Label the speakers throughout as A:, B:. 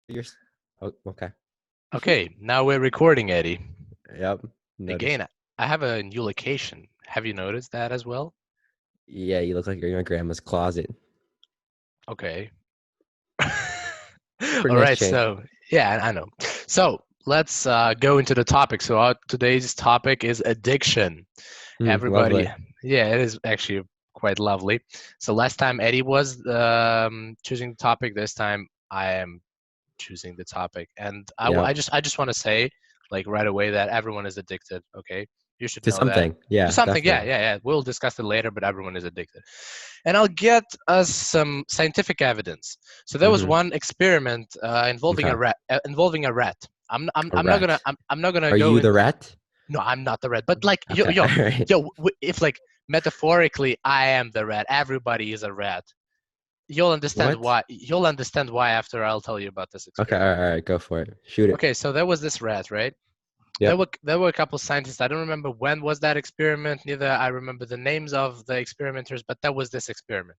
A: You're. Oh, okay.
B: Okay, now we're recording, Eddie.
A: Yep. Noticed.
B: Again, I have a new location. Have you noticed that as well?
A: Yeah, you look like you're in my grandma's closet.
B: Okay.
A: Pretty
B: All
A: nice
B: right,
A: change.
B: so yeah, I know. So let's go into the topic. So today's topic is addiction. Everybody,
A: Lovely.
B: yeah, it is actually quite lovely. So last time Eddie was choosing the topic. This time I am choosing the topic, and
A: Yep.
B: I just want to say like right away that everyone is addicted. Okay, you should
A: To
B: know that.
A: something.
B: To
A: Yeah,
B: something, yeah,
A: definitely.
B: yeah, yeah. We'll discuss it later, but everyone is addicted, and I'll get us some scientific evidence. So there was
A: Mm-hmm.
B: one experiment involving a
A: Okay.
B: rat. Involving a rat.
A: A rat.
B: I'm not gonna
A: Are
B: go
A: you the
B: in.
A: rat?
B: No, I'm not the rat. But like
A: Okay. All right.
B: if like metaphorically I am the rat, everybody is a rat.
A: What?
B: You'll understand why after I'll tell you about this
A: Okay.
B: experiment.
A: All right. Go for it. Shoot it.
B: Okay, so there was this rat, right?
A: Yep.
B: There were a couple scientists. I don't remember when was that experiment. Neither I remember the names of the experimenters, but that was this experiment.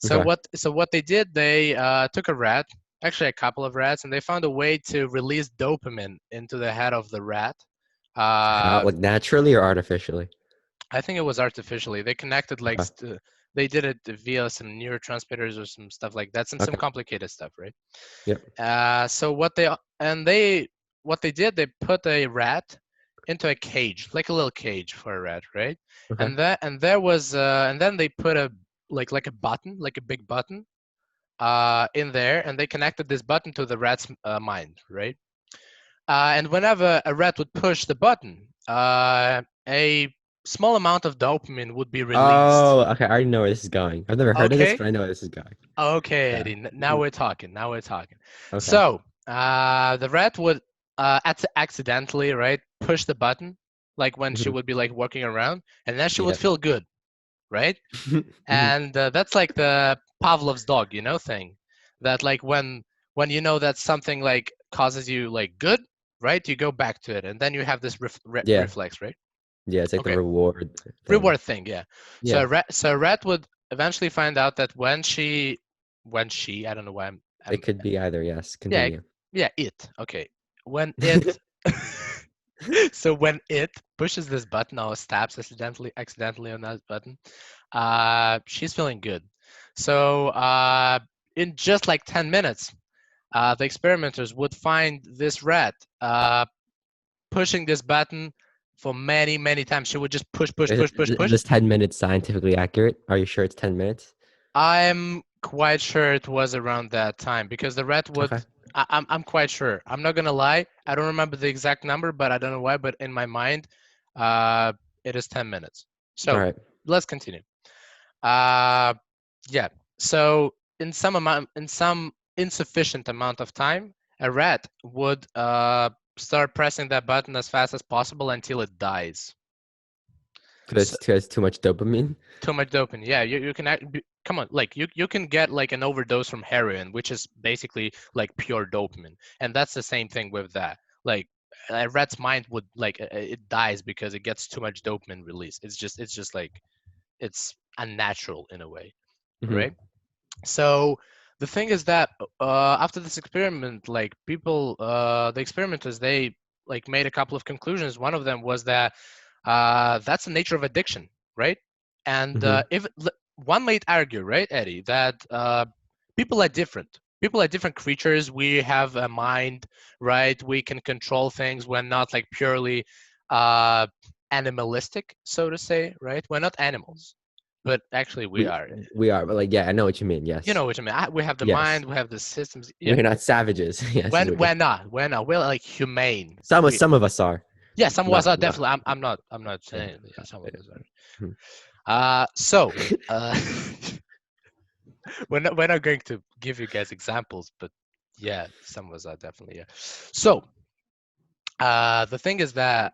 A: Okay.
B: So what they did, they took a rat, actually a couple of rats, and they found a way to release dopamine into the head of the rat.
A: How?
B: Uh,
A: Like naturally or artificially?
B: I think it was artificially. They connected
A: Okay.
B: they did it via some neurotransmitters or some stuff like that, some
A: Okay.
B: complicated stuff, right?
A: Yep.
B: So what they did, they put a rat into a cage, like a little cage for a rat, right?
A: Okay.
B: And then they put a like a button, like a big button, in there, and they connected this button to the rat's mind, right? And whenever a rat would push the button, a small amount of dopamine would be released.
A: Oh, okay. I already know where this is going. I've never heard of this,
B: Okay,
A: but I know where this is going.
B: okay,
A: Yeah.
B: Eddie. Now we're talking. Now we're talking.
A: Okay.
B: So the rat would accidentally, right, push the button, like when she
A: Mhm.
B: would be like walking around, and then she would
A: Yep.
B: feel good, right?
A: Mhm.
B: And that's like the Pavlov's dog, thing. That like when you know that something like causes you like good, right? You go back to it, and then you have this
A: Yeah.
B: reflex, right?
A: Yeah, it's like the
B: Okay,
A: reward thing.
B: reward thing, yeah.
A: Yeah,
B: So a rat would eventually find out that when she, I don't know why
A: it
B: I'm
A: could be either. Yes,
B: yeah,
A: continue.
B: yeah, it. Okay. When it so when it pushes this button or taps accidentally on that button, she's feeling good. So in just like 10 minutes, the experimenters would find this rat pushing this button for many, many times. She would just push, push,
A: Is,
B: push, push,
A: is
B: push.
A: this 10 minutes scientifically accurate? Are you sure it's 10 minutes?
B: I'm quite sure it was around that time because the rat would.
A: Okay.
B: I'm quite sure. I'm not gonna lie. I don't remember the exact number, but I don't know why. But in my mind, uh, it is 10 minutes.
A: All
B: So
A: right.
B: let's continue. Uh, yeah. So in some insufficient amount of time, a rat would start pressing that button as fast as possible until it dies.
A: Because it's too much dopamine.
B: Too much dopamine. Yeah, you can come on, like you can get like an overdose from heroin, which is basically like pure dopamine, and that's the same thing with that. Like a rat's mind would like it dies because it gets too much dopamine release. It's just like it's unnatural in a way,
A: Hmm.
B: right? So the thing is that after this experiment, like people, the experimenters, they like made a couple of conclusions. One of them was that that's the nature of addiction, right? And
A: Hmm.
B: if one might argue, right, Eddie, that people are different. People are different creatures. We have a mind, right? We can control things. We're not like purely uh, animalistic, so to say, right? We're not animals, but actually we
A: We
B: are.
A: we are, but like, yeah, I know what you mean.
B: You
A: Yes.
B: know what I mean. We have the
A: Yes.
B: mind. We have the systems. Yeah,
A: We're not savages. Yes, is
B: when
A: what you're.
B: we're not. We're not. We're like humane.
A: Some of us are.
B: Yeah, some of us
A: Not
B: are
A: not.
B: definitely. I'm not
A: Yeah.
B: saying. Yeah, some of us are.
A: Mhm.
B: So uh, we're not going to give you guys examples, but yeah, some of us are definitely. Yeah. So the thing is that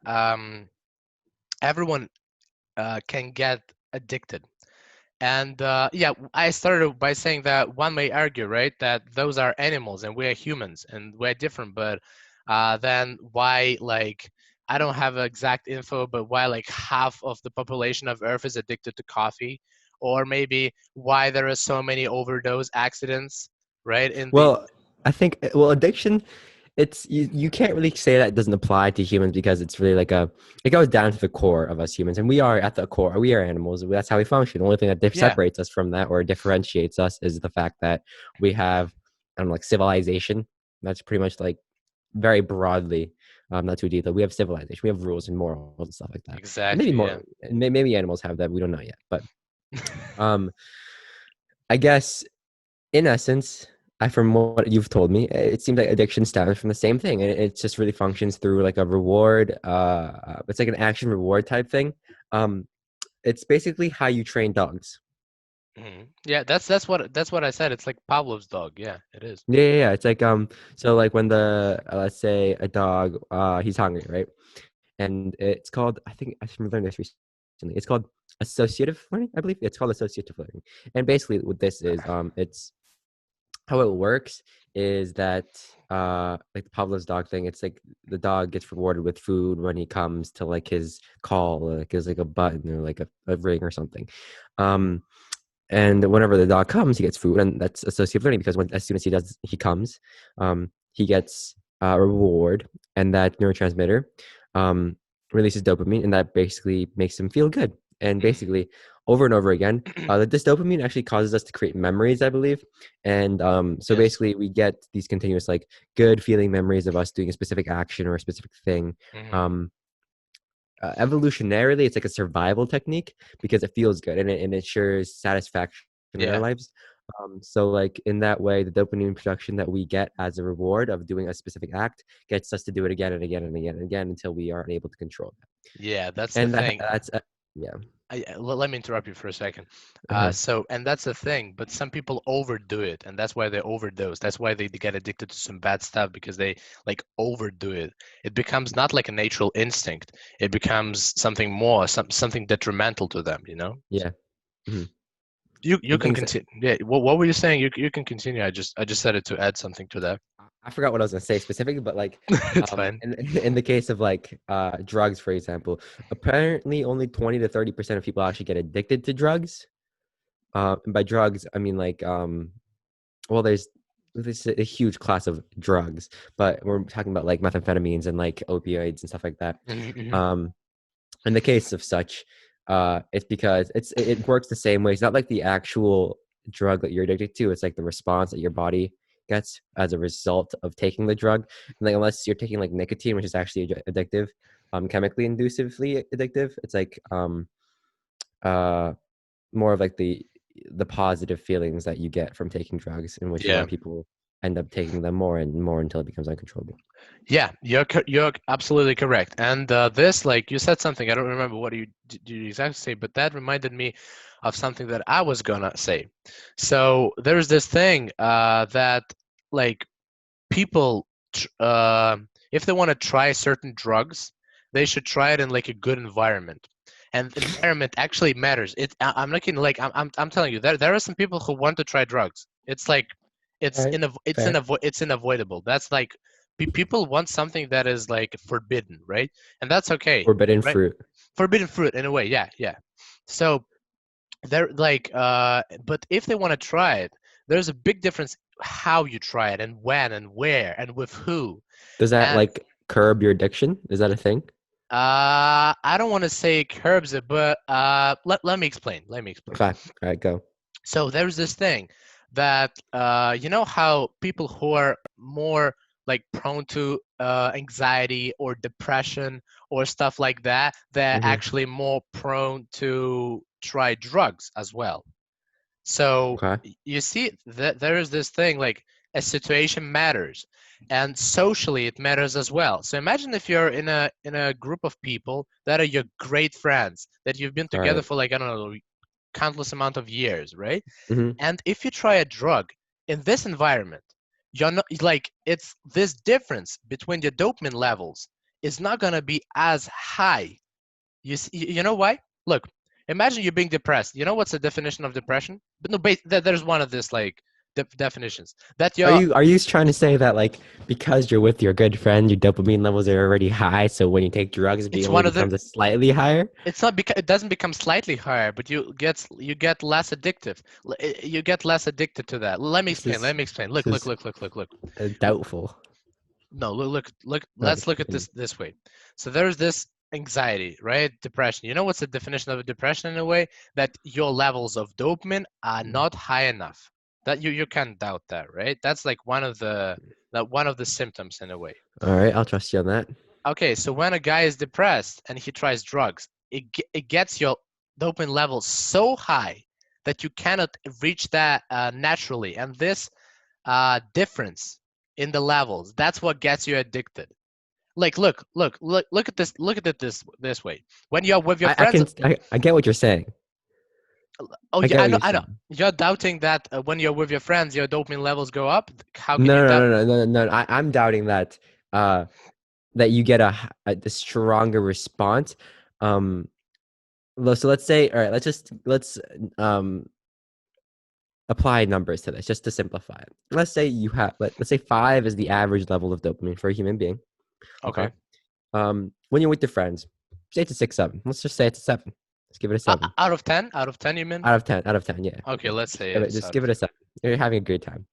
B: everyone can get addicted. And yeah, I started by saying that one may argue, right, that those are animals and we're humans and we're different. But then why, like, I don't have exact info, but why like half of the population of Earth is addicted to coffee, or maybe why there are so many overdose accidents, right? In the
A: Well, I think well, addiction. It's you can't really say that it doesn't apply to humans because it's really like a it goes down to the core of us humans, and we are at the core. We are animals. That's how we function. The only thing that
B: Yeah,
A: separates us from that or differentiates us is the fact that we have I don't know, like civilization. That's pretty much like very broadly, not too deep. We have civilization. We have rules and morals and stuff like that. And maybe
B: exactly. Yeah.
A: more. Maybe animals have that. We don't know yet. But um, I guess in essence, from what you've told me, it seems like addiction stems from the same thing. And it just really functions through like a reward. It's like an action reward type thing. Um, it's basically how you train dogs.
B: Yeah, that's what I said. It's like Pavlov's dog. Yeah, it is.
A: Yeah. It's like so like when the let's say a dog he's hungry, right? And it's called I think I should learn this recently. It's called associative learning, I believe. It's called associative learning. And basically what this is, it's how it works is that like the Pavlov's dog thing, it's like the dog gets rewarded with food when he comes to like his call, or like there's like a button or like a ring or something. Um and whenever the dog comes, he gets food, and that's associative learning because as soon as he comes, he gets a reward, and that neurotransmitter um, releases dopamine, and that basically makes him feel good. And basically, over and over again, this dopamine actually causes us to create memories, I believe. And so
B: Yes.
A: basically, we get these continuous, like, good feeling memories of us doing a specific action or a specific thing.
B: Hmm.
A: Um, Evolutionarily, it's like a survival technique because it feels good and it ensures satisfaction in our
B: Yeah.
A: lives. So, like in that way, the dopamine production that we get as a reward of doing a specific act gets us to do it again and again and again and again until we are able to control that.
B: Yeah, that's the
A: And
B: thing.
A: that's yeah.
B: Let me interrupt you for a second.
A: Uh-huh.
B: And that's the thing, but some people overdo it, and that's why they overdose. That's why they get addicted to some bad stuff because they like overdo it. It becomes not like a natural instinct. It becomes something more, something detrimental to them, you know?
A: Yeah. Hmm.
B: You
A: And
B: can
A: things
B: continue. Yeah, what were you saying? You can continue. I just said it to add something to that.
A: I forgot what I was gonna say specifically, but like
B: It's fine.
A: in the case of like drugs, for example, apparently only 20 to 30% of people actually get addicted to drugs. And by drugs, I mean like well, there's a huge class of drugs, but we're talking about like methamphetamines and like opioids and stuff like that.
B: Hmm.
A: Um, in the case of such, it's because it works the same way. It's not like the actual drug that you're addicted to. It's like the response that your body gets as a result of taking the drug. And like unless you're taking like nicotine, which is actually addictive, chemically inducively addictive, it's like uh more of like the positive feelings that you get from taking drugs, and which is why
B: Yeah.
A: people end up taking them more and more until it becomes uncontrollable.
B: Yeah, you're absolutely correct. And this, like you said something, I don't remember what you exactly say, but that reminded me of something that I was gonna say. So there's this thing that like people, if they want to try certain drugs, they should try it in like a good environment. And environment actually matters. I'm looking like I'm telling you, there are some people who want to try drugs. It's like
A: All right, fair.
B: it's unavoidable. That's like people want something that is like forbidden, right? And that's okay,
A: Forbidden
B: right?
A: fruit.
B: Forbidden fruit in a way, yeah, yeah. So they're like but if they want to try it, there's a big difference how you try it and when and where and with who.
A: Does that
B: And
A: like curb your addiction? Is that a thing?
B: I don't want to say curbs it, but let me explain. Let me explain.
A: Okay, all right, go.
B: So there's this thing that you know how people who are more like prone to anxiety or depression or stuff like that, they're
A: Hmm.
B: actually more prone to try drugs as well. So
A: Okay.
B: you see that there is this thing like a situation matters, and socially it matters as well. So imagine if you're in a group of people that are your great friends that you've been
A: All
B: together
A: right.
B: for like I don't know countless amount of years, right?
A: Mm-hmm.
B: And if you try a drug in this environment, you're not like it's this difference between your dopamine levels is not gonna be as high. You know why? Look, imagine you're being depressed. You know what's the definition of depression? But no, there's one of this like definitions. That
A: Are
B: your
A: you trying to say that like because you're with your good friend, your dopamine levels are already high, so when you take drugs, it
B: it's
A: only
B: one of the
A: becomes a slightly higher?
B: it's not because it doesn't become slightly higher, but you get less addictive. You get less addicted to that. Let me
A: This
B: explain.
A: is
B: Let me explain.
A: this is
B: Look.
A: doubtful.
B: No, look.
A: Okay,
B: Let's look at
A: continue.
B: this way. So there's this anxiety, right? Depression. You know what's the definition of a depression in a way? That your levels of dopamine are not high enough. That you can't doubt that, right? That's like one of the symptoms in a way.
A: All right, I'll trust you on that.
B: Okay, so when a guy is depressed and he tries drugs, it gets your dopamine levels so high that you cannot reach that naturally. And this difference in the levels, that's what gets you addicted. Like, look at this. Look at it this way. When you're with your friends,
A: I get what you're saying.
B: oh
A: I
B: yeah,
A: get what you're
B: I know.
A: saying.
B: You're doubting that when you're with your friends, your dopamine levels go up. How can you
A: No, no,
B: doubt?
A: no, no, no, no, no. I'm doubting that uh that you get a stronger response. Um so let's say, all right, let's um apply numbers to this just to simplify it. Let's say you have let's say 5 is the average level of dopamine for a human being. Okay.
B: Okay.
A: When you're with your friends, say it's a 6, 7. Let's just say it's a 7. Let's give it a 7.
B: Out of 10, you mean?
A: Out of 10, yeah.
B: Okay, let's
A: Just
B: say
A: give it,
B: it's
A: just
B: out of
A: give it a 7. You're having a great time.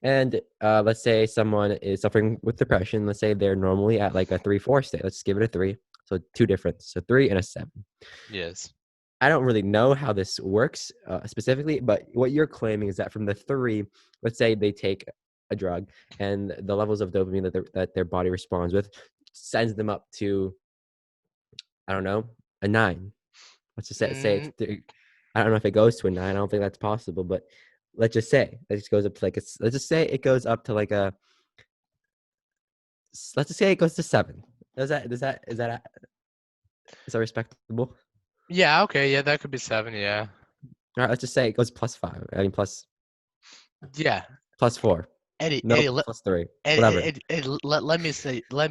A: And let's say someone is suffering with depression. Let's say they're normally at like a 3, 4 state. Let's give it a 3. So two different. So 3 and a 7.
B: yes.
A: I don't really know how this works specifically, but what you're claiming is that from the 3, let's say they take a drug and the levels of dopamine that their body responds with sends them up to, I don't know, a 9. Let's just say it's
B: Mm,
A: I don't know if it goes to a 9. I don't think that's possible, but let's just say it just goes up to like let's just say it goes up to like a let's just say it goes to 7. Is that respectable?
B: yeah. Okay. Yeah, that could be 7. Yeah.
A: All right, let's just say it goes plus 5. I mean
B: Yeah.
A: plus 4. No,
B: Eddie,
A: plus 3. Whatever.
B: let me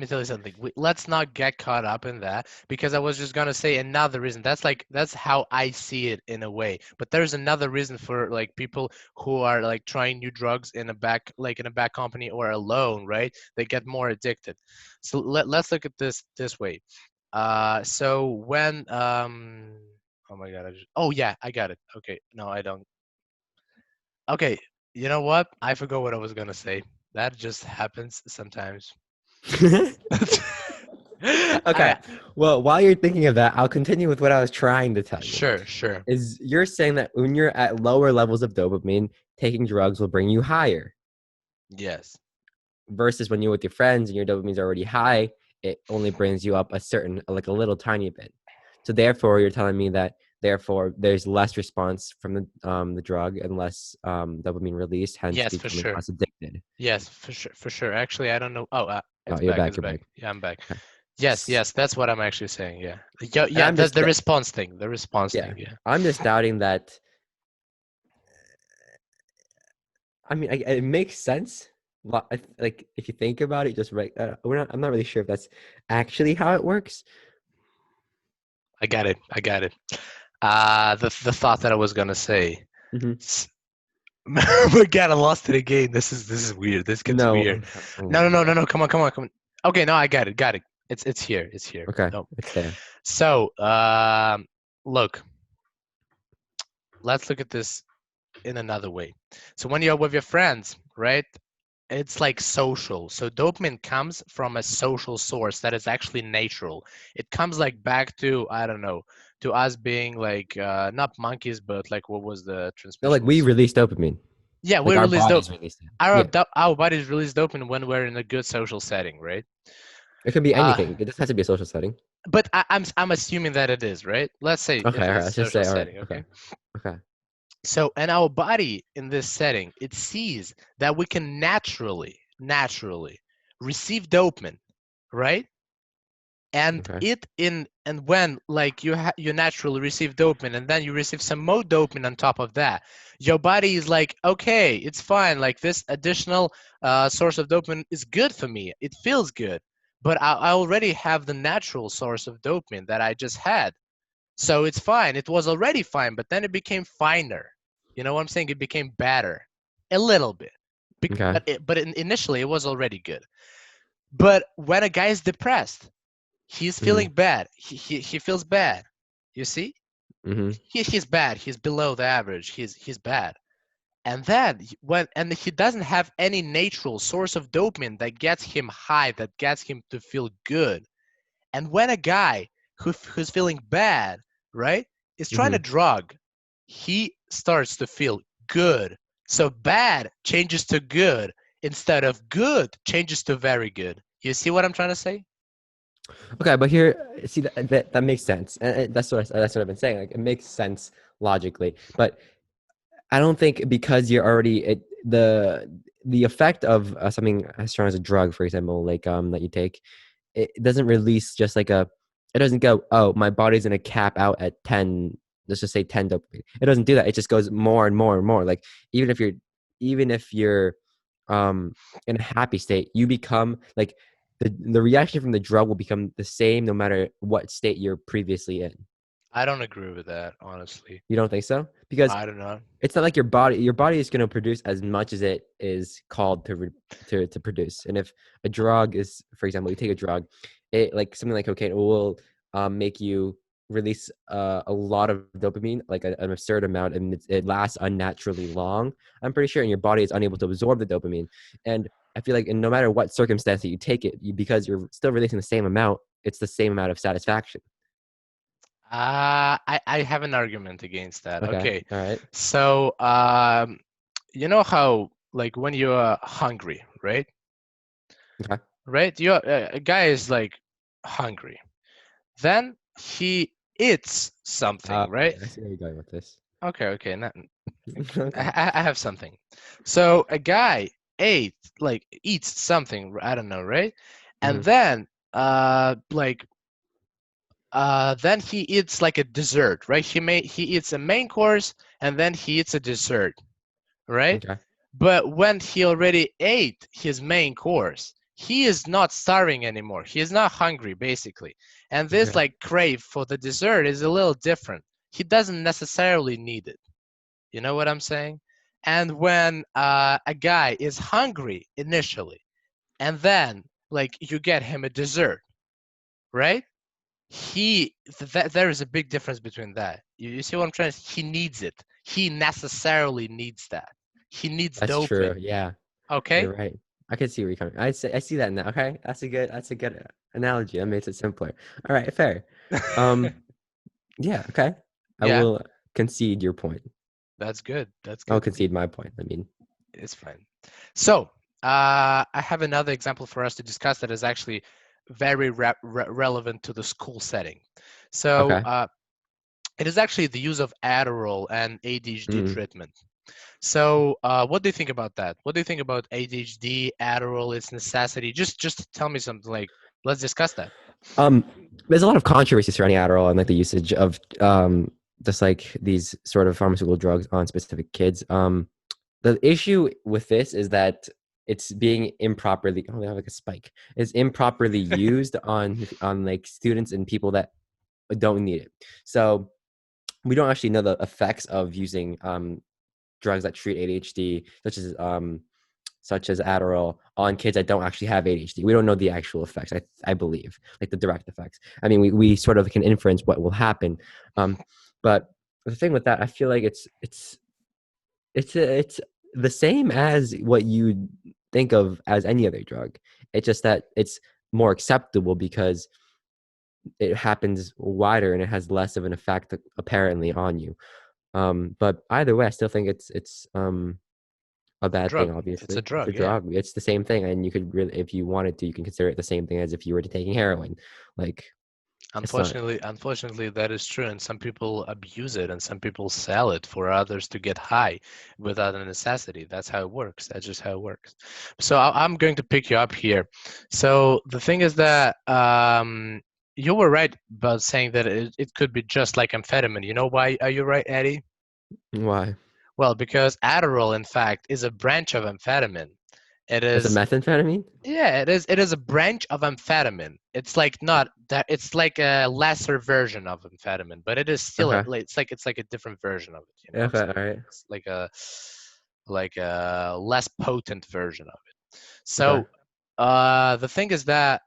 B: tell you something. Let's not get caught up in that because I was just gonna say another reason. That's how I see it in a way. But there's another reason for like people who are like trying new drugs in a back company or alone, right? They get more addicted. So let's look at this way. So when oh my God, oh yeah, I got it. Okay, no, I don't. Okay, you know what? I forgot what I was gonna say. That just happens sometimes.
A: Okay.
B: I
A: Well, while you're thinking of that, I'll continue with what I was trying to tell you.
B: sure.
A: Is you're saying that when you're at lower levels of dopamine, taking drugs will bring you higher,
B: Yes.
A: versus when you're with your friends and your dopamine's already high, it only brings you up a certain, like a little tiny bit. So therefore, you're telling me that therefore there's less response from the drug and less dopamine release, hence
B: Yes, for
A: becoming
B: sure.
A: less addicted.
B: Yes, for sure. Actually, I don't know. Oh,
A: Oh,
B: it's
A: you're
B: back.
A: back.
B: It's
A: You're
B: back.
A: back.
B: Yeah, I'm back.
A: Okay.
B: Yes, that's what I'm actually saying. Yeah. Yeah,
A: And
B: yeah,
A: I'm
B: that's
A: just
B: the response thing. The response
A: yeah,
B: thing, yeah.
A: I'm just doubting that. I mean, it makes sense. Like if you think about it, just right. I'm not really sure if that's actually how it works.
B: I got it. I got it. The thought that I was gonna say.
A: Hmm.
B: S- Oh my God, I lost it again. This is weird. This gets
A: No.
B: weird. No. Come on. Okay, no, I got it. Got it. It's here. It's here.
A: Okay,
B: No.
A: it's there.
B: So, look, let's look at this in another way. So when you're with your friends, right? It's like social. So dopamine comes from a social source that is actually natural. It comes like back to, I don't know, to us being like not monkeys, but like what was the
A: No, like
B: transmission?
A: we release dopamine.
B: Yeah,
A: Like
B: we
A: our
B: release dope.
A: bodies release it.
B: Our
A: Yeah,
B: do- our bodies release dopamine when we're in a good social setting, right?
A: it could be
B: Uh,
A: anything. It just has to be a social setting.
B: but I'm assuming that it is, right? Let's say
A: Okay,
B: if
A: all
B: it
A: right.
B: is a
A: Let's just
B: social
A: say all right.
B: setting,
A: Okay,
B: okay?
A: okay.
B: So, and our body in this setting, it sees that we can naturally receive dopamine, right? And
A: Okay.
B: when like you naturally receive dopamine and then you receive some more dopamine on top of that, your body is like, okay, it's fine. Like this additional source of dopamine is good for me. It feels good, but I already have the natural source of dopamine that I just had. So it's fine. It was already fine, but then it became finer. You know what I'm saying? It became better. a little bit.
A: Okay.
B: Initially it was already good. But when a guy is depressed, he's
A: Mm-hmm.
B: feeling bad. He feels bad. You see?
A: Mm-hmm.
B: He's bad. He's below the average. He's bad. And then when he doesn't have any natural source of dopamine that gets him high, that gets him to feel good. And when a guy who's feeling bad, right, is trying
A: Mm-hmm.
B: to drug, he starts to feel good. So bad changes to good instead of good changes to very good. You see what I'm trying to say?
A: Okay, but here, see that makes sense, and that's what I've been saying. Like, it makes sense logically, but I don't think because you're already the effect of something as strong as a drug, for example, like that you take, it doesn't release just like a. It doesn't go, oh, my body's gonna cap out at 10. Let's just say 10 dopamine. It doesn't do that. It just goes more and more and more. Like even if you're um in a happy state, you become like the reaction from the drug will become the same no matter what state you're previously in.
B: I don't agree with that, honestly.
A: You don't think so? Because
B: I don't know.
A: it's not like your body is going to produce as much as it is called to produce. And if a drug is, for example, you take a drug, it like something like cocaine, it will make you release a lot of dopamine, like an absurd amount, and it lasts unnaturally long, I'm pretty sure, and your body is unable to absorb the dopamine. And I feel like, no matter what circumstance that you take it, because you're still releasing the same amount, it's the same amount of satisfaction.
B: I have an argument against that.
A: Okay,
B: Okay,
A: all right.
B: so you know how like when you're hungry, right?
A: Okay.
B: Right? You a guy is like hungry. Then he eats something, right?
A: Okay, I see where you're going with this.
B: Okay, not,
A: Okay.
B: I have something. So a guy eats something, I don't know, right? And
A: Hmm.
B: then then he eats like a dessert, right? He eats a main course and then he eats a dessert, right?
A: Okay.
B: But when he already ate his main course, he is not starving anymore. He is not hungry, basically. And this
A: Okay.
B: like crave for the dessert is a little different. He doesn't necessarily need it. You know what I'm saying? And when a guy is hungry initially, and then like you get him a dessert, right? There is a big difference between that. You see what I'm trying to say? He needs it. He necessarily needs that. He needs
A: That's true.
B: dopamine.
A: Yeah,
B: Okay?
A: you're right. I can see where you're coming. I see that now. Okay, that's a good analogy. That makes it simpler. All right, fair. Um, yeah, okay. I
B: Yeah,
A: will concede your point.
B: that's good. That's
A: I'll
B: good.
A: concede my point. I mean,
B: It's fine. So, I have another example for us to discuss that is actually very relevant to the school setting. So,
A: okay.
B: it is actually the use of Adderall and ADHD
A: Mm.
B: treatment. So, what do you think about that? What do you think about ADHD, Adderall, its necessity? Just tell me something. Like, let's discuss that.
A: Um, there's a lot of controversy surrounding Adderall and like the usage of just like these sort of pharmaceutical drugs on specific kids. The issue with this is that it's being improperly, oh, they have like a spike. It's improperly used on like students and people that don't need it. So we don't actually know the effects of using drugs that treat ADHD, such as Adderall, on kids that don't actually have ADHD. We don't know the actual effects. I believe, like the direct effects. I mean, we sort of can inference what will happen, but the thing with that, I feel like it's the same as what you think of as any other drug. It's just that it's more acceptable because it happens wider and it has less of an effect apparently on you. But either way, I still think it's a
B: It's a
A: bad thing.
B: drug. It's a
A: Obviously, it's a
B: drug. Yeah.
A: drug. It's the same thing, and you could really, if you wanted to, you can consider it the same thing as if you were to taking heroin. Like, it's not.
B: Unfortunately, that is true, and some people abuse it, and some people sell it for others to get high without a necessity. That's how it works. That's just how it works. So I'm going to pick you up here. So the thing is that you were right about saying that it could be just like amphetamine. You know why are you right, Eddie?
A: Why?
B: Well, because Adderall, in fact, is a branch of amphetamine. It
A: It's a
B: is
A: methamphetamine.
B: Yeah, it is. It is a branch of amphetamine. It's like not that. It's like a lesser version of amphetamine, but it is still
A: Okay.
B: it's like a different version of it. You know,
A: Okay. All right.
B: it's like a like a less potent version of it.
A: Okay.
B: So the thing is that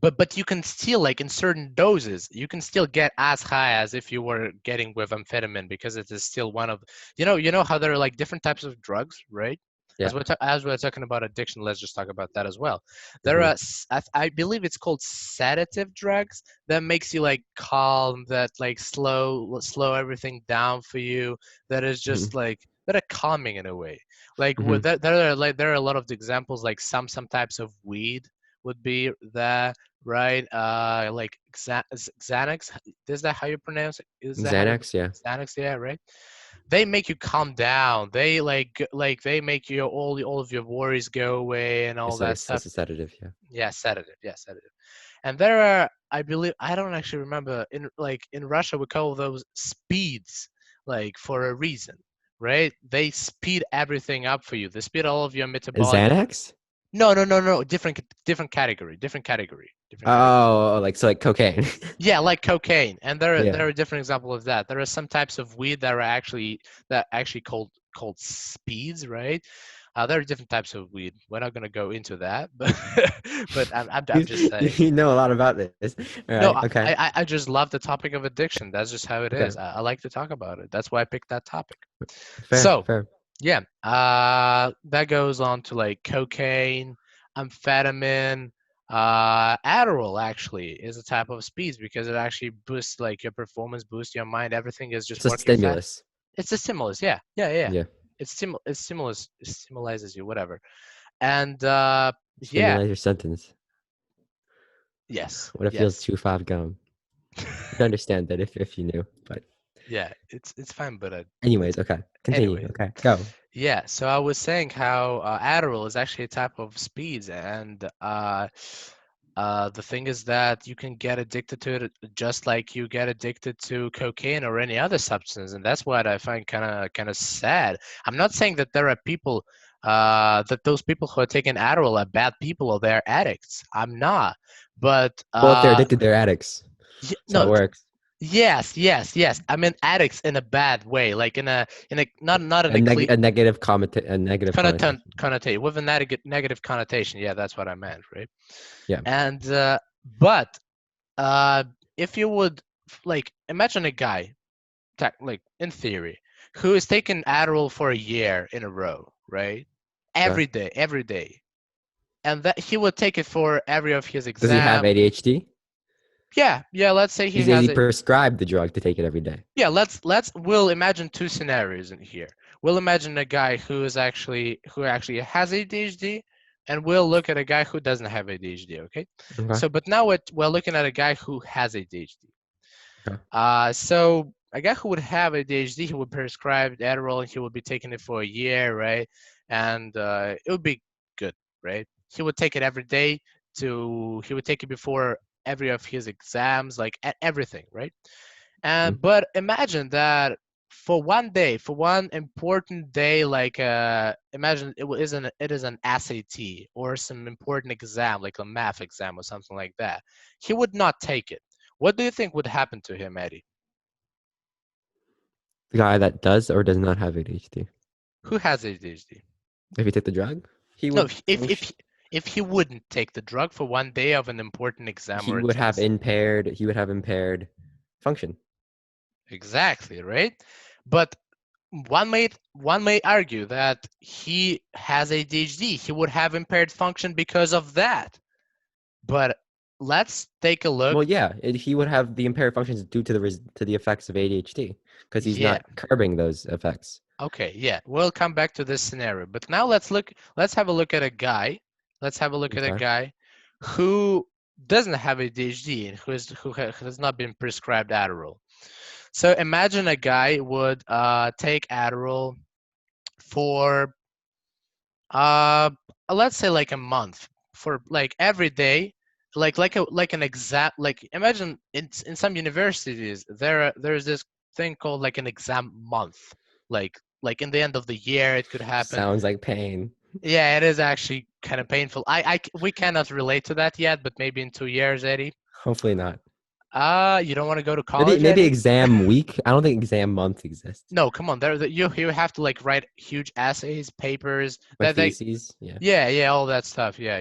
B: but you can still, like, in certain doses, you can still get as high as if you were getting with amphetamine, because it is still one of, you know how there are like different types of drugs, right?
A: Yeah.
B: As we're talking about addiction, let's just talk about that as well. There
A: Hmm.
B: are I believe it's called sedative drugs that makes you like calm, that like slow everything down for you, that is
A: Hmm.
B: just like that are calming in a way. Like
A: Hmm.
B: with that, there are a lot of examples, like some types of weed would be that, right? Like Xanax. Is that how you pronounce it? Is that how you
A: Xanax. Yeah.
B: Xanax? Yeah, right. They make you calm down. They like they make you all of your worries go away and all that stuff.
A: It's a sedative. Yeah.
B: Yeah, sedative. Yeah, sedative. And there are, I believe, I don't actually remember. In Russia, we call those speeds, like for a reason, right? They speed everything up for you. They speed all of your metabolic.
A: Xanax.
B: No, no, no, no. Different category. Different category. Different category.
A: Oh, like so, like cocaine.
B: Yeah, like cocaine, and
A: Yeah.
B: there are different examples of that. There are some types of weed that actually called speeds, right? There are different types of weed. We're not gonna go into that, but but I'm
A: You,
B: just saying.
A: you know a lot about this. All
B: No,
A: right. Okay.
B: I just love the topic of addiction. That's just how it
A: Okay.
B: is. I like to talk about it. That's why I picked that topic.
A: Fair.
B: So
A: Fair.
B: yeah, that goes on to like cocaine, amphetamine, Adderall actually is a type of speeds because it actually boosts like your performance, boosts your mind. Everything is just
A: It's a
B: working fast.
A: stimulus.
B: It's a stimulus, yeah, yeah, yeah.
A: Yeah.
B: It's stimulus, it stimulizes you, whatever. And yeah,
A: Stimulate your sentence.
B: yes,
A: What if feels
B: yes,
A: 2-5 gum? You'd understand that if you knew. But
B: yeah. It's fine, but
A: anyways, okay. Continue.
B: anyway.
A: Okay. Go.
B: Yeah, so I was saying how Adderall is actually a type of speeds, and the thing is that you can get addicted to it just like you get addicted to cocaine or any other substance, and that's what I find kind of sad. I'm not saying that there are people that those people who are taking Adderall are bad people or they're addicts. I'm not, but
A: Well, if they're addicted, they're addicts. That's how it
B: no,
A: works.
B: yes, yes, yes. I mean addicts in a bad way, like in a not in a clean
A: A negative connotation.
B: connotation with a negative connotation. Yeah, that's what I meant, right?
A: Yeah.
B: And but if you would like imagine a guy, like in theory, who is taking Adderall for a year in a row, right?
A: Okay.
B: Every day, and that he would take it for every of his
A: Does he have
B: exam.
A: ADHD?
B: Yeah, yeah. Let's say he
A: Is
B: has
A: he
B: it.
A: prescribed the drug to take it every day?
B: Yeah, we'll imagine two scenarios in here. We'll imagine a guy who actually has ADHD, and we'll look at a guy who doesn't have ADHD. Okay,
A: Okay.
B: so but now we're looking at a guy who has ADHD.
A: Okay.
B: So a guy who would have ADHD, he would prescribe Adderall, and he would be taking it for a year, right? And it would be good, right? He would take it every day. He would take it before every of his exams, like everything, right?
A: Mm.
B: But imagine that for one day, for one important day, like imagine it is an SAT or some important exam, like a math exam or something like that. He would not take it. What do you think would happen to him, Eddie?
A: The guy that does or does not have ADHD.
B: Who has ADHD?
A: If he took the drug, he
B: No,
A: would function.
B: if he wouldn't take the drug for one day of an important exam or a test.
A: He would have impaired function.
B: Exactly, right? But one may argue that he has ADHD. He would have impaired function because of that. But let's take a
A: Well,
B: look.
A: yeah, he would have the impaired functions due to the effects of ADHD because he's
B: Yeah.
A: not curbing those effects.
B: Okay. Yeah. We'll come back to this scenario. But now let's have a look at a guy. Let's have a look at a
A: Okay.
B: guy who doesn't have ADHD and who has not been prescribed Adderall. So imagine a guy would take Adderall for let's say like a month, for like every day, like an exam. Like imagine in some universities there's this thing called like an exam month, like in the end of the year it could happen.
A: Sounds like pain.
B: Yeah, it is actually kind of painful. We cannot relate to that yet, but maybe in 2 years, Eddie.
A: Hopefully not.
B: You don't want to go to
A: Maybe
B: college, Eddie?
A: exam week. I don't think exam month exists.
B: No, come on. You have to like write huge essays, papers.
A: My
B: That they
A: theses. Yeah.
B: Yeah, all that stuff. Yeah,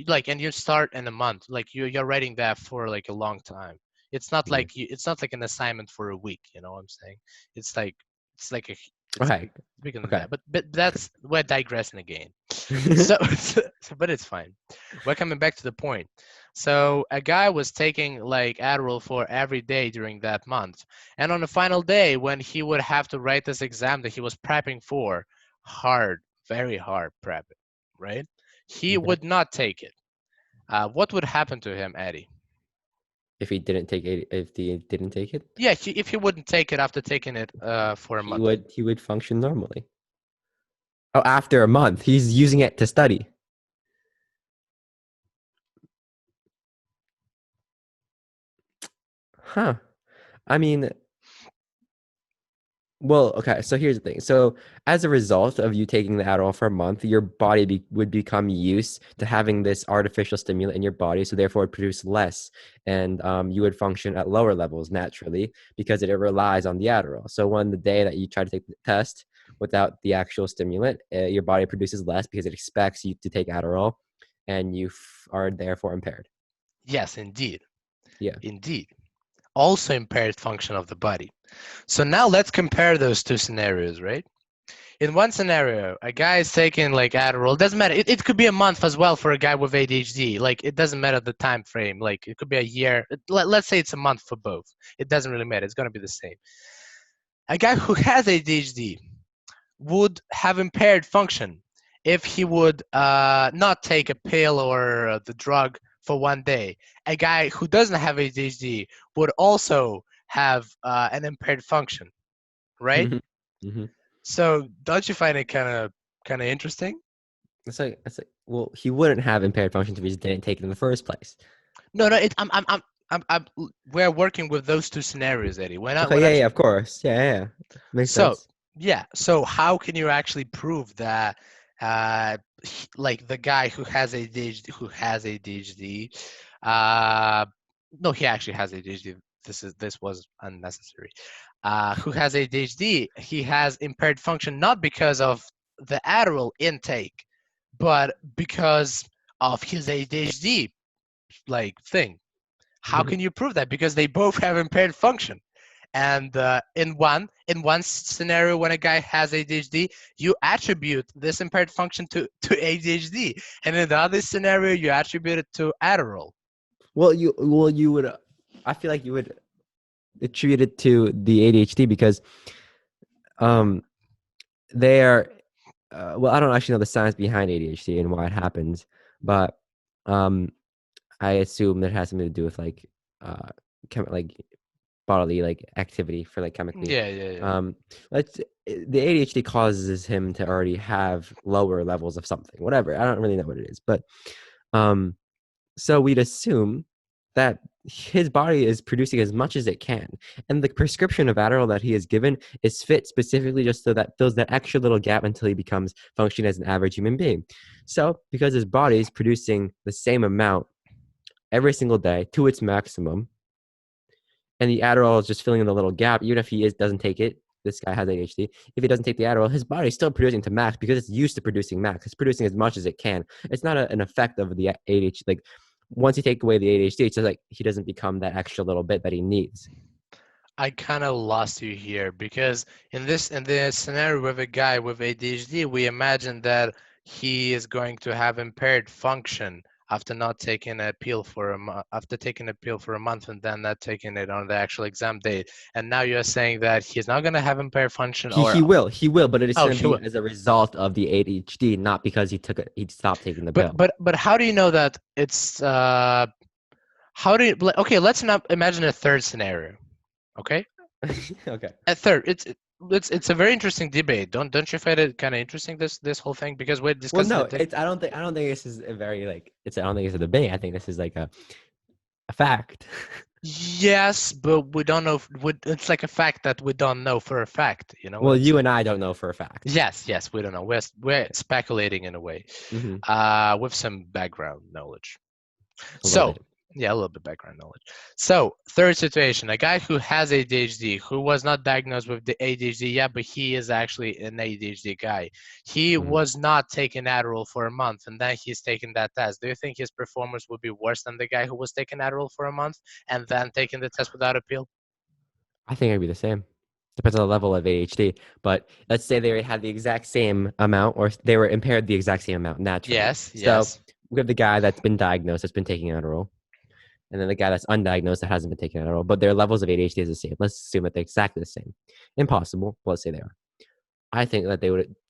B: like, and you start in a month. Like you're writing that for like a long time. It's not
A: Yeah.
B: like it's not like an assignment for a week. You know what I'm saying? It's like it's like a it's
A: Okay.
B: bigger than
A: Okay.
B: that. But that's we're digressing again. So, but it's fine. We're coming back to the point. So a guy was taking like Adderall for every day during that month, and on the final day when he would have to write this exam that he was prepping for, hard, very hard prepping, right? He
A: Okay.
B: would not take it. What would happen to him, Eddie?
A: If he didn't take it, if he didn't take it,
B: Yeah, if he wouldn't take it after taking it for a month.
A: he would function normally. Oh, after a month, he's using it to study. Huh. I mean, well, okay. So here's the thing. So as a result of you taking the Adderall for a month, your body would become used to having this artificial stimulant in your body. So therefore, it produce less, and you would function at lower levels naturally because it relies on the Adderall. So when the day that you try to take the test without the actual stimulant, your body produces less because it expects you to take Adderall, and you are therefore impaired.
B: Yes, indeed,
A: Yeah.
B: indeed. Also impaired function of the body. So now let's compare those two scenarios, right? In one scenario, a guy is taking like Adderall. It doesn't matter. It could be a month as well for a guy with ADHD. Like it doesn't matter the time frame. Like it could be a year. Let's say it's a month for both. It doesn't really matter. It's gonna be the same. A guy who has ADHD would have impaired function if he would not take a pill or the drug for one day. A guy who doesn't have ADHD would also have an impaired function, right?
A: hmm
B: So don't you find it kind of interesting?
A: it's like, well, he wouldn't have impaired function if he just didn't take it in the first place.
B: No, no. We're working with those two scenarios, Eddie.
A: Okay,
B: We're
A: yeah,
B: not.
A: yeah, of course. Yeah, yeah, yeah. Makes
B: So
A: sense.
B: yeah. So how can you actually prove that, like the guy who has ADHD, no, he actually has ADHD. This was unnecessary. Who has ADHD? He has impaired function not because of the Adderall intake, but because of his ADHD like thing. How can you prove that? Because they both have impaired function. And in one scenario, when a guy has ADHD, you attribute this impaired function to ADHD, and in the other scenario, you attribute it to Adderall.
A: You would. I feel like you would attribute it to the ADHD because um they are. Well, I don't actually know the science behind ADHD and why it happens, but um I assume that it has something to do with like like bodily like activity for like chemically.
B: Yeah, yeah, yeah.
A: Um, let's the ADHD causes him to already have lower levels of something, whatever. I don't really know what it is, but um, so we'd assume that his body is producing as much as it can, and the prescription of Adderall that he is given is fit specifically just so that fills that extra little gap until he becomes functioning as an average human being. So because his body is producing the same amount every single day to its maximum, and the Adderall is just filling in the little gap. Even if doesn't take it, this guy has ADHD. If he doesn't take the Adderall, his body's still producing to max because it's used to producing max. It's producing as much as it can. It's not an effect of the ADHD. Like once you take away the ADHD, it's just like he doesn't become that extra little bit that he needs.
B: I kind of lost you here because in this scenario with a guy with ADHD, we imagine that he is going to have impaired function after not taking a pill for after taking a pill for a month and then not taking it on the actual exam date. And now you're saying that he's not going to have impaired function, or
A: He will, but it's
B: oh,
A: going to
B: he
A: be
B: will.
A: as a result of the ADHD, not because he stopped taking the
B: But
A: pill.
B: but but how do you know that it's how do you okay, let's not imagine a third scenario. Okay?
A: Okay.
B: A third, it's a very interesting debate. Don't you find it kind of interesting this whole thing because we're
A: Well,
B: discussing
A: no,
B: it.
A: I don't think this is a very like it's I don't think it's a debate. I think this is like a fact.
B: Yes, but we don't know. It's like a fact that we don't know for a fact. You know what
A: Well,
B: I'm
A: you
B: saying?
A: and I don't know for a fact.
B: Yes, we don't know. We're speculating in a way,
A: Hmm
B: with some background knowledge.
A: A little
B: So
A: bit.
B: Yeah, a little bit background knowledge. So, third situation, a guy who has ADHD, who was not diagnosed with the ADHD yet, but he is actually an ADHD guy. He
A: Mhm.
B: was not taking Adderall for a month, and then he's taking that test. Do you think his performance would be worse than the guy who was taking Adderall for a month and then taking the test without appeal?
A: I think it'd be the same. Depends on the level of ADHD. But let's say they had the exact same amount, or they were impaired the exact same amount naturally.
B: Yes,
A: So
B: yes.
A: we have the guy that's been diagnosed, that's been taking Adderall, and then the guy that's undiagnosed that hasn't been taking Adderall, but their levels of ADHD is the same. Let's assume that they're exactly the same. Impossible, but let's say they are. I think that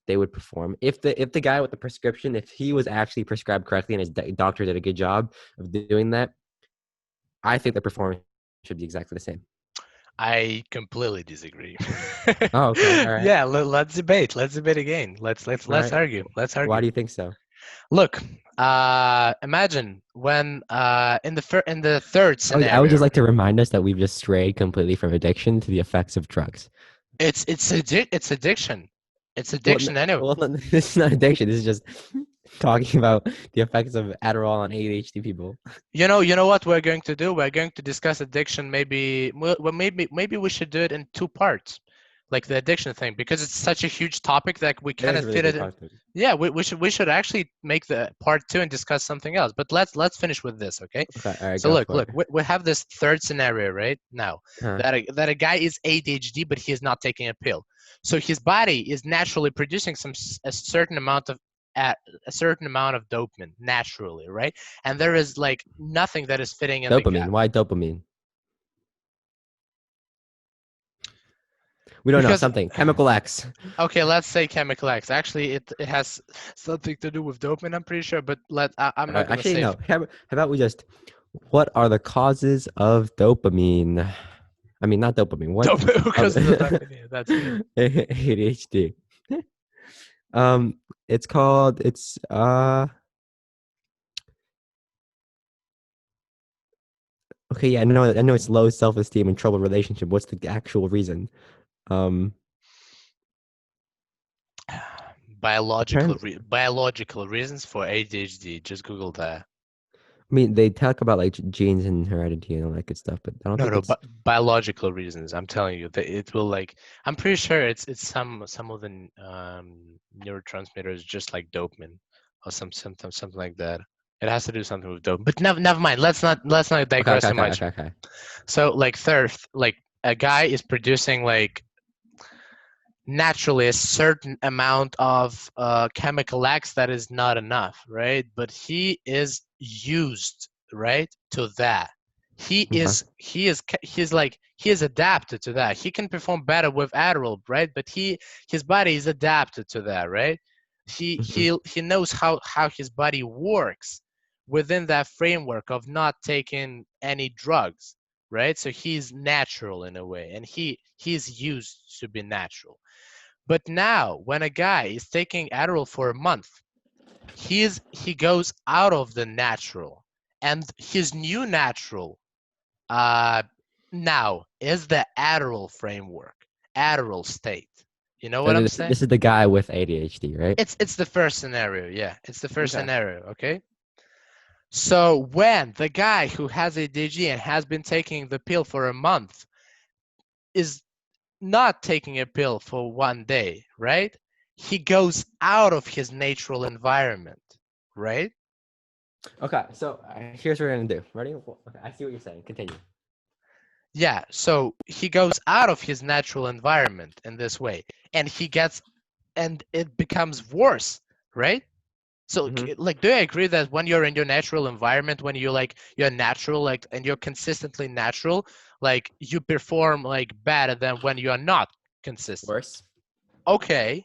A: they would perform if the guy with the prescription, if he was actually prescribed correctly and his doctor did a good job of doing that, I think the performance should be exactly the same.
B: I completely disagree.
A: Oh, okay, all right,
B: Yeah, let's debate. Let's debate again.
A: all
B: Let's
A: right.
B: argue. Let's
A: Why
B: argue.
A: do you think so?
B: Look, imagine when in the third
A: I would just
B: scenario,
A: like to remind us that we've just strayed completely from addiction to the effects of drugs.
B: it's addiction. It's
A: Well,
B: addiction anyway.
A: this is not addiction. This is just talking about the effects of Adderall on ADHD people.
B: You know what we're going to do? We're going to discuss addiction. Maybe we should do it in two parts, like the addiction thing, because it's such a huge topic that we
A: It is
B: cannot
A: a really
B: fit
A: big
B: it in.
A: topic.
B: Yeah, we should actually make the part two and discuss something else. But let's finish with this, okay?
A: Okay, all right,
B: So
A: go for
B: look,
A: it.
B: we have this third scenario right now
A: Huh.
B: that a guy is ADHD, but he is not taking a pill. So his body is naturally producing a certain amount of a certain amount of dopamine naturally, right? And there is like nothing that is fitting in the
A: Dopamine.
B: gap
A: Why dopamine? We don't know.
B: because
A: Something. Chemical X.
B: okay, let's say chemical X. Actually, it has something to do with dopamine, I'm pretty sure, but I'm not gonna
A: Actually,
B: say
A: no. How about we just, what are the causes of dopamine? I mean, not dopamine. What
B: dopamine
A: of
B: because of the dopamine. That's good.
A: ADHD? It's called. It's Okay, yeah, I know it's low self-esteem and troubled relationship. What's the actual reason? Um, apparently,
B: Biological reasons for ADHD. Just Google that.
A: I mean, they talk about like genes and heredity and all that good stuff, but I don't
B: No,
A: think
B: no,
A: it's
B: but biological reasons. I'm telling you that it will like. I'm pretty sure it's some of the neurotransmitters just like dopamine or something like that. It has to do something with dopamine. But never mind. Let's not
A: okay,
B: digress
A: okay,
B: too
A: okay,
B: much.
A: okay, okay.
B: So like third, like a guy is producing like naturally a certain amount of chemical X that is not enough, right? But he is used, right, to that.
A: Okay.
B: He is adapted to that. He can perform better with Adderall, right? But his body is adapted to that, right?
A: Hmm.
B: He knows how his body works within that framework of not taking any drugs, right? So he's natural in a way, and he's used to be natural. But now, when a guy is taking Adderall for a month, he goes out of the natural, and his new natural uh, now is the Adderall framework, Adderall state. You know
A: So
B: what I'm
A: this
B: saying?
A: is the guy with ADHD, right?
B: It's the first scenario, yeah. It's the first
A: Okay.
B: scenario, okay? So when the guy who has ADHD and has been taking the pill for a month is not taking a pill for one day, right? He goes out of his natural environment, right?
A: Okay. So here's what we're gonna do. Ready? Okay, I see what you're saying. Continue.
B: Yeah, so he goes out of his natural environment in this way, and and it becomes worse, right? So,
A: Hmm.
B: like, do you agree that when you're in your natural environment, when you're natural, like, and you're consistently natural, like, you perform like better than when you are not consistent?
A: Worse.
B: Okay,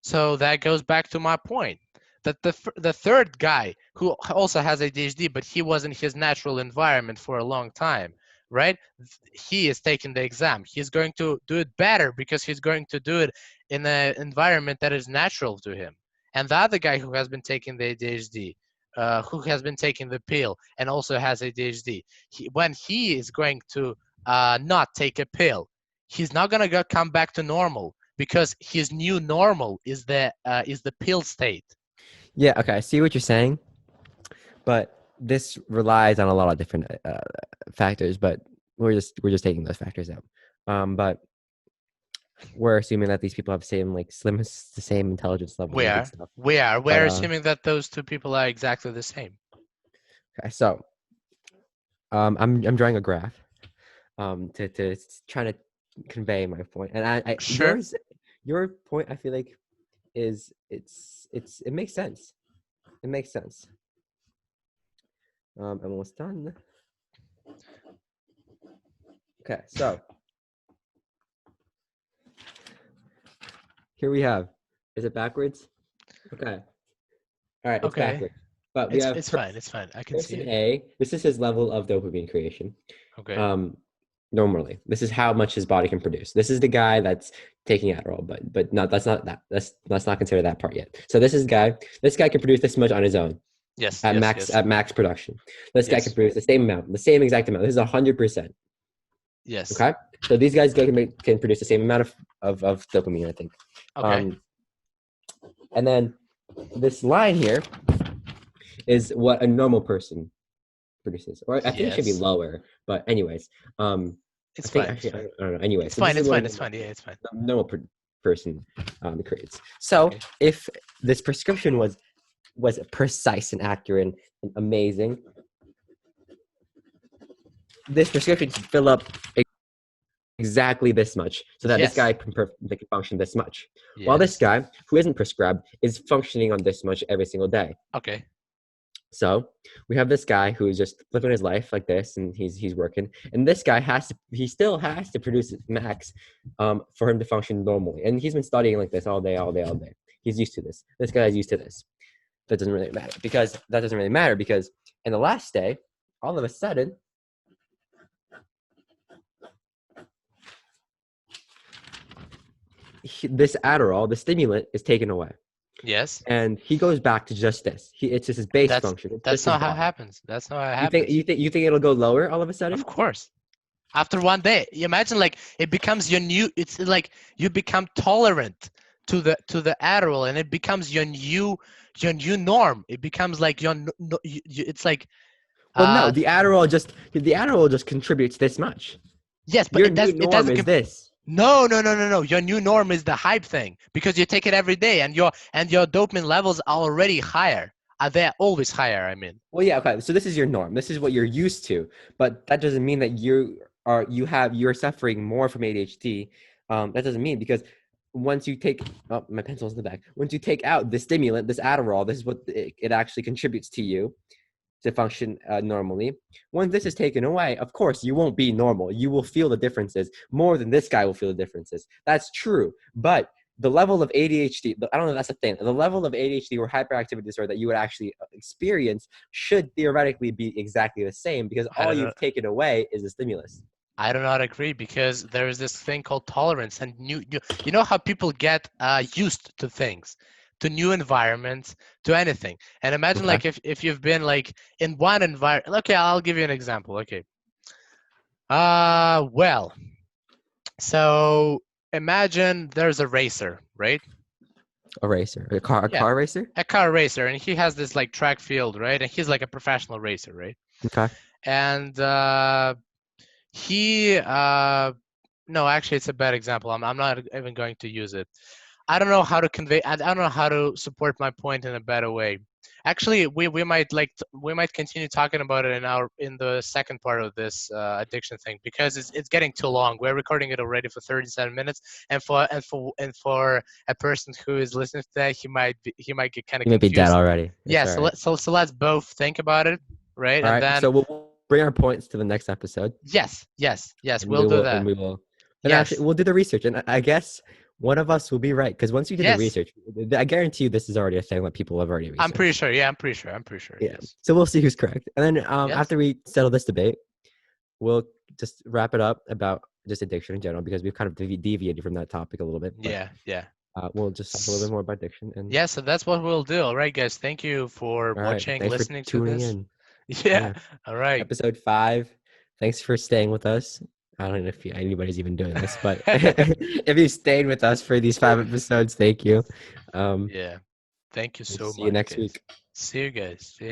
B: so that goes back to my point that the third guy who also has ADHD, but he was in his natural environment for a long time, right? He is taking the exam. He's going to do it better because he's going to do it in an environment that is natural to him. And the other guy who has been taking the ADHD, who has been taking the pill and also has ADHD, when he is going to not take a pill, he's not gonna come back to normal because his new normal is the pill state.
A: Yeah. Okay. I see what you're saying, but this relies on a lot of different factors, but we're just taking those factors out. But we're assuming that these people have the same intelligence level
B: We
A: and good
B: are.
A: stuff.
B: We're
A: But
B: assuming that those two people are exactly the same.
A: okay, so I'm drawing a graph to try to convey my point, and I
B: Sure.
A: your point I feel like is it makes sense. It makes sense. I'm almost done. Okay, so here we have. Is it backwards? Okay. All right, it's
B: Okay.
A: backwards. But we have
B: It's fine. It's fine. I can see
A: person
B: it.
A: A. This is his level of dopamine creation.
B: Okay.
A: Normally, this is how much his body can produce. This is the guy that's taking Adderall, but not let's not consider that part yet. So this is guy. This guy can produce this much on his own
B: Yes.
A: at
B: Yes.
A: max
B: Yes.
A: at max production. This guy can
B: Yes.
A: produce the same amount, the same exact amount. This is 100%.
B: Yes.
A: Okay, so these guys can produce the same amount of dopamine, I think.
B: Okay.
A: And then this line here is what a normal person produces, or I think it should be
B: Yes.
A: lower. But anyways,
B: It's
A: I think
B: fine. It's
A: actually I
B: fine.
A: don't know. Anyway,
B: It's
A: so this
B: fine.
A: is
B: It's
A: what
B: fine.
A: a
B: It's fine. Yeah. It's fine.
A: normal person creates. So
B: Okay.
A: if this prescription was precise and accurate and amazing, this prescription should fill up exactly this much so that this
B: Yes.
A: guy can function this much, while this
B: Yes.
A: guy who isn't prescribed is functioning on this much every single day.
B: Okay.
A: So we have this guy who is just living his life like this, and he's working, and this guy still has to produce max for him to function normally, and he's been studying like this all day. He's used to this. This guy is used to this. That doesn't really matter because in the last day, all of a sudden, this Adderall, the stimulant, is taken away.
B: Yes.
A: And he goes back to just this. It's just his base function. It's
B: That's
A: just his
B: not how it
A: body.
B: happens. That's not how it
A: You think
B: happens.
A: you think it'll go lower all of a sudden?
B: Of course. After one day, you imagine like it becomes your new. It's like you become tolerant to the Adderall, and it becomes your new norm. It becomes like it's like
A: Well, no, the Adderall just contributes this much.
B: yes, but
A: Your new
B: it
A: norm
B: doesn't.
A: is this.
B: No. Your new norm is the hype thing because you take it every day, and your dopamine levels are already higher. They're always higher. I mean.
A: Well, yeah, okay. So this is your norm. This is what you're used to, but that doesn't mean that you're suffering more from ADHD. That doesn't mean because once you take my pencil's in the back. Once you take out the stimulant, this Adderall, this is what it actually contributes to you to function normally. Once this is taken away, of course, you won't be normal. You will feel the differences more than this guy will feel the differences. That's true. But the level of ADHD, I don't know if that's the thing, the level of ADHD or hyperactivity disorder that you would actually experience should theoretically be exactly the same because all you've taken away is the stimulus.
B: I do not agree because there is this thing called tolerance, and you know how people get used to things, to new environments, to anything. And imagine like if you've been like in one environment. Okay, I'll give you an example. Okay. Well, so imagine there's a racer, right?
A: A racer, a car racer.
B: A car racer, and he has this like track field, right? And he's like a professional racer, right?
A: Okay.
B: And he no, actually it's a bad example. I'm not even going to use it. I don't know how to convey. I don't know how to support my point in a better way. Actually, we might continue talking about it in the second part of this addiction thing because it's getting too long. We're recording it already for 37 minutes, and for a person who is listening to that, he might get kind of confused.
A: He might be dead already.
B: Yeah. So let's both think about it, right?
A: All
B: and then
A: so we'll bring our points to the next episode.
B: Yes. We'll do that.
A: And we will. And actually, we'll do the research, and I guess one of us will be right because once you do the research, I guarantee you this is already a thing that people have already researched.
B: I'm pretty sure. Yeah, I'm pretty sure.
A: Yeah.
B: Yes.
A: So we'll see who's correct, and then after we settle this debate, we'll just wrap it up about just addiction in general because we've kind of deviated from that topic a little bit.
B: But, yeah.
A: We'll just talk a little bit more about addiction. And
B: yeah, so that's what we'll do. All right, guys. Thank you for watching, listening to this.
A: In.
B: Yeah. All right.
A: Episode 5. Thanks for staying with us. I don't know if anybody's even doing this, but if you stayed with us for these 5 episodes, thank you.
B: Yeah. Thank you so much.
A: See you next week.
B: See you guys. See ya.